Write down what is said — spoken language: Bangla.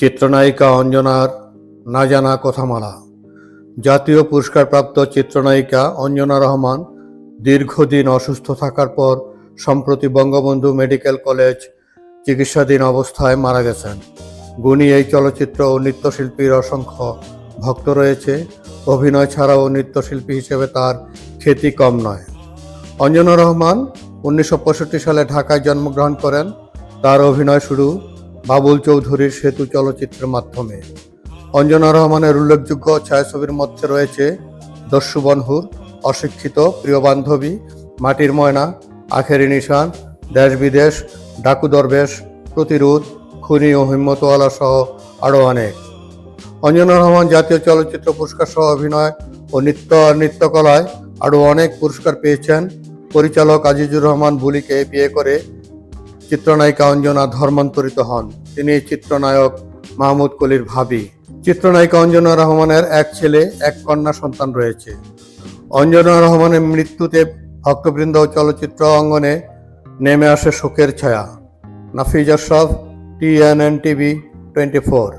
চিত্রনায়িকা অঞ্জনার না জানা কথামালা। জাতীয় পুরস্কারপ্রাপ্ত চিত্রনায়িকা অঞ্জনা রহমান দীর্ঘদিন অসুস্থ থাকার পর সম্প্রতি বঙ্গবন্ধু মেডিকেল কলেজ চিকিৎসাধীন অবস্থায় মারা গেছেন। গুণী এই চলচ্চিত্র ও নৃত্যশিল্পীর অসংখ্য ভক্ত রয়েছে। অভিনয় ছাড়াও নৃত্যশিল্পী হিসেবে তার খ্যাতি কম নয়। অঞ্জনা রহমান 1965 সালে ঢাকায় জন্মগ্রহণ করেন। তার অভিনয় শুরু বাবুল চৌধুরীর সেতু চলচ্চিত্রের মাধ্যমে। অঞ্জনা রহমানের উল্লেখযোগ্য ছায়াছবির মধ্যে রয়েছে দস্যু বনহুর, অশিক্ষিত, প্রিয় বান্ধবী, মাটির ময়না, আখেরি নিশান, দেশ বিদেশ, ডাকু দরবেশ, প্রতিরোধ, খুনি ও হিম্মতওয়ালা সহ আরও অনেক। অঞ্জনা রহমান জাতীয় চলচ্চিত্র পুরস্কার সহ অভিনয় ও নৃত্যকলায় আরও অনেক পুরস্কার পেয়েছেন। পরিচালক আজিজুর রহমান বুলিকে বিয়ে করে চিত্রনায়িকা অঞ্জনা ধর্মান্তরিত হন। তিনি চিত্রনায়ক মাহমুদ কলির ভাবি। চিত্রনায়িকা অঞ্জনা রহমানের এক ছেলে, এক কন্যা সন্তান রয়েছে। অঞ্জনা রহমানের মৃত্যুতে ভক্তবৃন্দ ও চলচ্চিত্র অঙ্গনে নেমে আসে শোকের ছায়া। Nafiz Ashraf, TNN TV 24।